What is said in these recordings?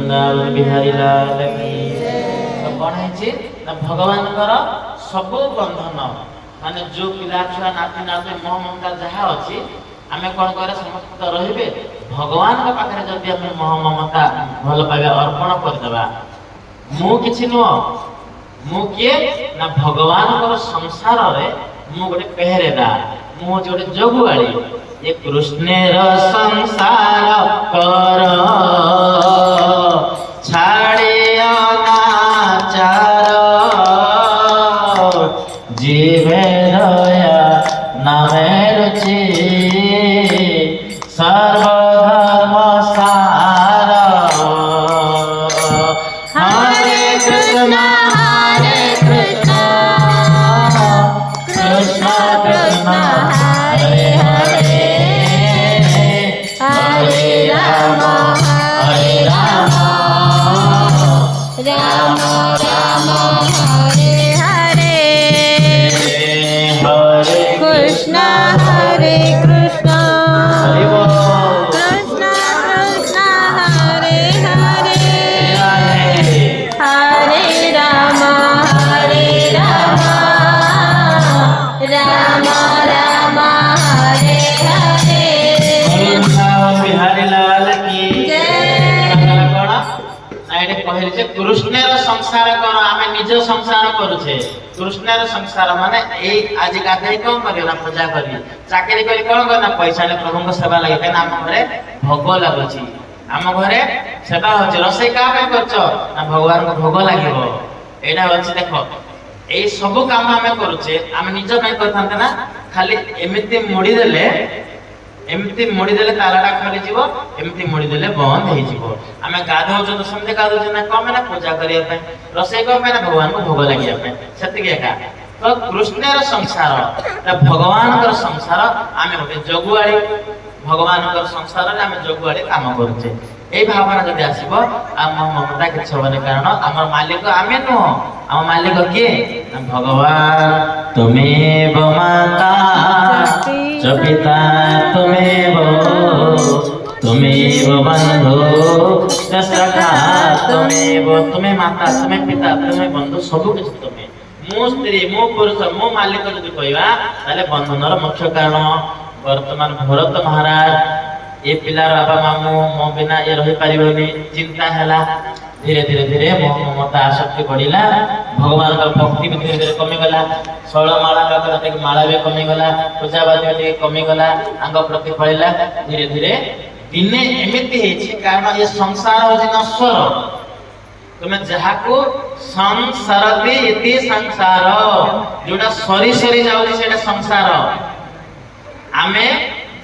वृंदावन बिहारी लाल की। तो कौन है भगवान सबु बंधन माने जो पिला छुआ नाती नाती मोह ममता जहाँ अच्छी आम कौन कर समस्त रे भगवान पाखे जदि आम मोह ममता भल पाइबा अर्पण करदेबा मु किछि नुह मु किए ना भगवान संसार रे मु गोटे पहरेदार मु गोटे जगुआड़ी ये कृष्णेर संसार कर छाड़े अनाचार जीवे दया नामे रुचि सर्वधर्म सार हरे कृष्ण कृष्ण कृष्ण हरे हरे हरे राम राम राम हरे हरे हरे कृष्ण हरे कृष्ण हरि बोल कृष्ण कृष्ण हरे हरे हरे राम राम राम हरे हरे वृंदावन बिहारी लाल की जय। कृष्णर संसार कर आम निज संसार करुचे कृष्णर संसार माने आज गाधे कौन कर पूजा करी चाकरी करी कौन करना पैसा ने प्रभु सेवा लगे कहीं आम घरे भोग लगुच आम घरे सेवा होची रोषे क्या कर भगवान को भोग लगे यहाँ अच्छे देख यही सब काम आम करुचे आम निज करते ना खाली एमती मुड़ीदेले तालाटा खोलीजिव एमती मुड़ीदेले बंद हो आम गाधौच तो समझे गाधौचे ना कम ना पूजा करने रोषे कम ना भगवान को भोग लगे से एका तो कृष्णर संसार भगवान संसार आम गोटे जगुआड़ी भगवान संसार आम जगुआड़ी काम करुचे यही भावना जब आसब आम ममता कि कारण आम मालिक आम नुह आम मालिक किए भगवान तुमेव माता च पिता तुमेव बंधु च सखा तुमेव तुम्हें माता तुम्हें पिता तुम्हें बंधु सब किसी तुम्हें मो स्त्री मो पुरुष मो मालिक जब कहवा बंधनर मुख्य कारण वर्तमान भरत महाराज ये पिलार बाबा मामू मो बिना ये रही पारिबनी चिंता हैला धीरे धीरे धीरे मोह ममता आसक्ति बढ़िला भगवान का भक्ति भी धीरे धीरे कमीगला षोलमाला माला भी कमीगला पूजाबाजी भी कमीगला आंग प्रति फैला धीरे धीरे दिने एमती कारण ये संसार हूँ नश्वर तुम्हें जहाँ को संसारती इति संसार जोटा सरी सरी जाऊँ संसार आमे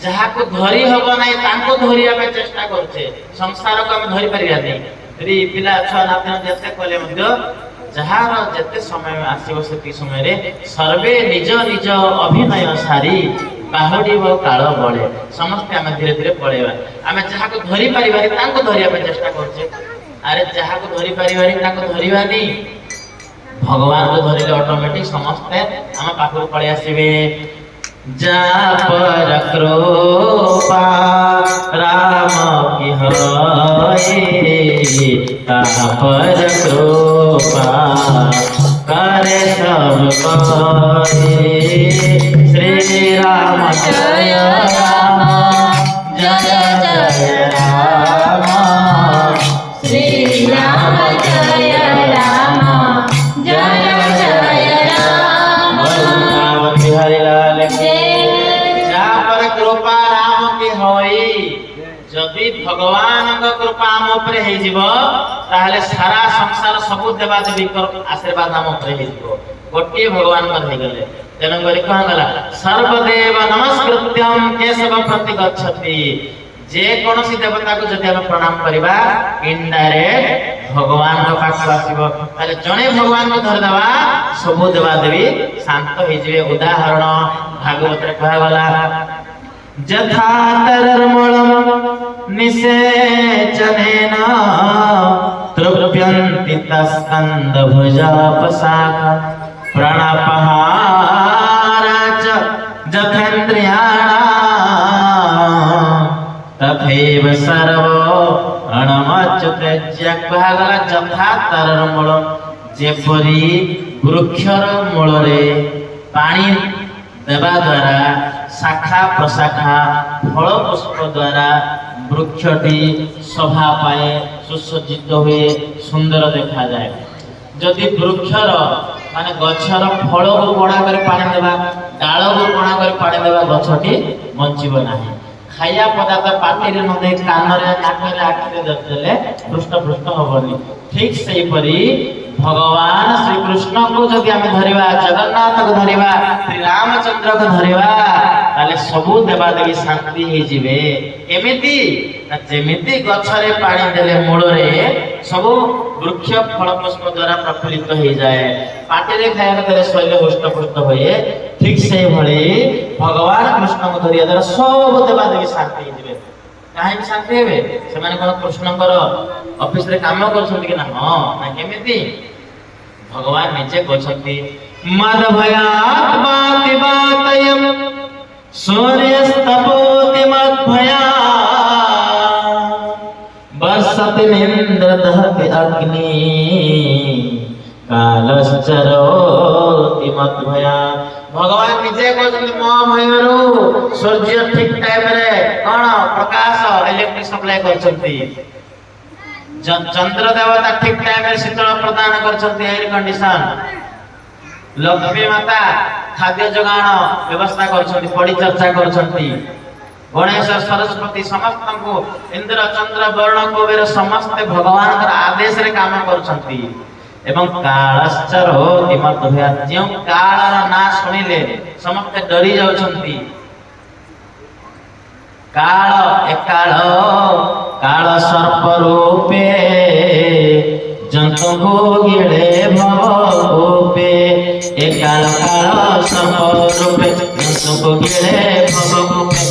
जहाँ को धरी हम ना धरिया चेष्टा करुचे संसार को आम धरी पारिबा नहीं पिला छुआ नाती जिते कले जार जिते समय आसो से समय सर्वे निज निज अभिनय सारी बाहुड़ी काल बड़े समस्ते आम धीरे धीरे पलैबा आम जहाँ को धरी पारिबानी धरिया चेष्टा करुचे अरे जहाँ को धरी पारिबानी धरवानी भगवान को धरिले ऑटोमेटिक समस्ते आम पाखक पलि आसबे जा पर कृपा राम की होए ता पर कृपा करे सब कोई श्री राम जय राम जय जय राम श्री राम जय राम जय जय राम वृंदावन बिहारी लाल की जा पर कृपा राम की होई जदि भगवान कृपा आम उपरे हो ताहले सारा संसार सबु देवा देवी आशीर्वाद आम उपरे हो गोटे भगवान हो गले तेणुक कौन गला सर्वदेव नमस्कृत्यम केशव प्रति गच्छति जे कौन देवता को जब आम प्रणाम करवा इनडायरेक्ट भगवान पाख आसो जड़े भगवान को धरदेवा सबु देवा देवी शांत हो उदाहरण भागवत कहगला जथा तरर्मणम निषेचनेन तृप्यन्ति तस्कन्द भुजापशाखा प्राणापहारा च जथेन्द्रियाणां तथैव सर्व अणमच्युते कुहागला ଯଥା ତାରର ମୂଳ ଯେପରି ବୃକ୍ଷର ମୂଳରେ ପାଣି ଦେବା ଦ୍ୱାରା ଶାଖା ପ୍ରଶାଖା ଫଳ ପୁଷ୍ପ ଦ୍ୱାରା ବୃକ୍ଷଟି ଶୋଭା ପାଏ ସୁସଜ୍ଜିତ ହୁଏ ସୁନ୍ଦର ଦେଖାଯାଏ। ଯଦି ବୃକ୍ଷର ମାନେ ଗଛର ଫଳକୁ କଣା କରି ପାଣି ଦେବା ଡାଳକୁ କଣା କରି ପାଣି ଦେବା ଗଛଟି ବଞ୍ଚିବ ନାହିଁ। ଖାଇବା ପଦାର୍ଥ ପାଟିରେ ନ ଦେଇ କାନରେ ନାକରେ ଆଖିରେ ଦେଲେ ହୃଷ୍ଟପୃଷ୍ଟ ହବନି। ଠିକ୍ ସେହିପରି ଭଗବାନ ଶ୍ରୀକୃଷ୍ଣଙ୍କୁ ଯଦି ଆମେ ଧରିବା ଜଗନ୍ନାଥକୁ ଧରିବା ଶ୍ରୀରାମଚନ୍ଦ୍ରକୁ ଧରିବା ତାହେଲେ ସବୁ ଦେବାଦେବୀ ଶାନ୍ତି ହେଇଯିବେ। କେମିତି ନା ଯେମିତି ଗଛରେ ପାଣି ଦେଲେ ମୂଳରେ ସବୁ ବୃକ୍ଷ ଫଳ ପୁଷ୍ପ ଦ୍ୱାରା ପ୍ରଫୁଲ୍ଲିତ ହେଇଯାଏ ପାଟିରେ ଖାଇବା ଦେଲେ ଶରୀର ହୃଷ୍ଟପୃଷ୍ଟ ହୁଏ ଠିକ୍ ସେଇଭଳି ଭଗବାନ କୃଷ୍ଣଙ୍କୁ ଧରିବା ଦ୍ୱାରା ସବୁ ଦେବାଦେବୀ ଶାନ୍ତି ହେଇଯିବେ। କାହିଁକି ଶାନ୍ତି ହେବେ? ସେମାନେ କଣ କୃଷ୍ଣଙ୍କର ଅଫିସରେ କାମ କରୁଛନ୍ତି କି ନା? ହଁ ନା କେମିତି ଭଗବାନ ନିଜେ କହିଛନ୍ତି ମଦ ଭୟାତ୍ମାତି ବାତୟମ୍ ସୂର୍ଯ୍ୟସ୍ତପୋତି ମଦ୍ଭୟା ବର୍ଷତି ନିନ୍ଦ୍ର ଦହତି ଅଗ୍ନି କାଲଶ୍ଚରୋତି ମଦ୍ଭୟା। ଭଗବାନ ନିଜେ କହିଛନ୍ତି ମୋ ଭୟରୁ ସୂର୍ଯ୍ୟ ଠିକ୍ ଟାଇମରେ କଣ ପ୍ରକାଶ ଇଲେକ୍ଟ୍ରିକ ସପ୍ଲାଏ କରୁଛନ୍ତି। ଚନ୍ଦ୍ର ଦେବତା ଠିକ୍ ଟାଇମରେ ଶୀତଳ ପ୍ରଦାନ କରୁଛନ୍ତି ଏୟାର କଣ୍ଡିସନ। ଲକ୍ଷ୍ମୀ ମାତା ଖାଦ୍ୟ ଯୋଗାଣ ବ୍ୟବସ୍ଥା କରୁଛନ୍ତି ପରିଚର୍ଚ୍ଚା କରୁଛନ୍ତି। ଗଣେଶ ସରସ୍ୱତୀ ସମସ୍ତଙ୍କୁ ଇନ୍ଦ୍ର ଚନ୍ଦ୍ର ବରୁଣ କୁବେର ସମସ୍ତେ ଭଗବାନଙ୍କର ଆଦେଶରେ କାମ କରୁଛନ୍ତି। ଏବଂ କାଳଶ୍ଚରୋତି ମଦ୍ଭୟା ଯେଉଁ କାଳର ନାଁ ଶୁଣିଲେ ସମସ୍ତେ ଡରି ଯାଉଛନ୍ତି। କାଳ ଏକାଳ କାଳ ସର୍ପ ରୂପେ ଜନ୍ତୁଙ୍କୁ ଗିଳେ ଭବ ରୂପେ ଏକାଳ କାଳ ସର୍ପ ରୂପେ ଜନ୍ତୁଙ୍କୁ ଗିଳେ ଭବ ରୂପେ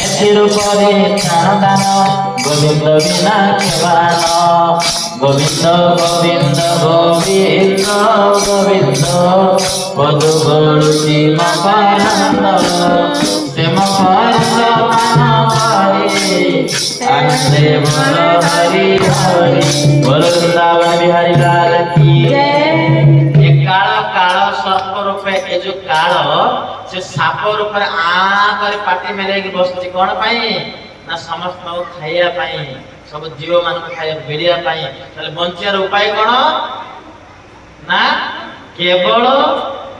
ଏଥିରୂପରେ ତ୍ରାଣଦାନ ଗୋବିନ୍ଦ ବିନା କ୍ଷବାନ ଗୋବିନ୍ଦ ଗୋବିନ୍ଦ ଗୋବିନ୍ଦ ଗୋବିନ୍ଦ ପଦୁ ଗଳୁଛି ମକରନ୍ଦ ସେ ମକରନ୍ଦ ମାନ ହରି ଆନନ୍ଦେ ବଲ ହରି ହରି ବୋଲ ବୃନ୍ଦାବନ ବିହାରୀ ଲାଲ କି ଏ କାଳ କାଳ ସର୍ପ ରୂପେ ଏ ଯୋଉ କାଳ ସେ ସାପ ରୂପରେ ଆ କରି ପାଟି ମେଲେଇକି ବସୁଛି କଣ ପାଇଁ ନା ସମସ୍ତଙ୍କୁ ଖାଇବା ପାଇଁ ସବୁ ଜୀବ ମାନଙ୍କୁ ଖାଇବା ମିଳିବା ପାଇଁ। ତାହେଲେ ବଞ୍ଚିବାର ଉପାୟ କଣ ନା କେବଳ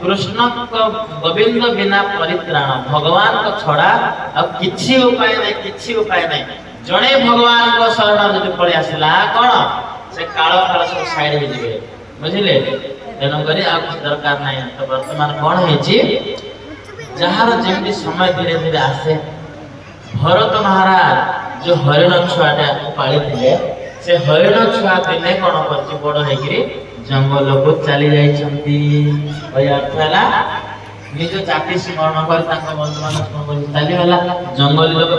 କୃଷ୍ଣଙ୍କ ଗୋବିନ୍ଦ ବିନା ପରିତ୍ରାଣ ଭଗବାନଙ୍କ ଛଡା ଆଉ କିଛି ଉପାୟ ନାହିଁ କିଛି ଉପାୟ ନାହିଁ। ଜଣେ ଭଗବାନଙ୍କ ଶରଣ ଯଦି ପଳେଇ ଆସିଲା କଣ ସେ କାଳ କାଳ ସବୁ ସାଇଡ ହେଇଯିବେ ବୁଝିଲେ। ତେଣୁକରି ଆଉ କିଛି ଦରକାର ନାହିଁ। ତ ବର୍ତ୍ତମାନ କଣ ହେଇଛି ଯାହାର ଯେମିତି ସମୟ ଧୀରେ ଧୀରେ ଆସେ ଭରତ ମହାରାଜ ଯୋଉ ହରିଣ ଛୁଆଟା ପାଳିଥିଲେ ସେ ହରିଣ ଛୁଆ ଦିନେ କଣ କରିଛି ବଡ ହେଇକିରି ଜଙ୍ଗଲକୁ ଚାଲି ଯାଇଛନ୍ତି। ଅର୍ଥ ହେଲା ନିଜ ଜାତି ସ୍ମରଣ କରି ତାଙ୍କ ବନ୍ଧୁମାନଙ୍କୁ ସ୍ମରଣ କରି ଚାଲିଗଲା। ଜଙ୍ଗଲୀ ଲୋକ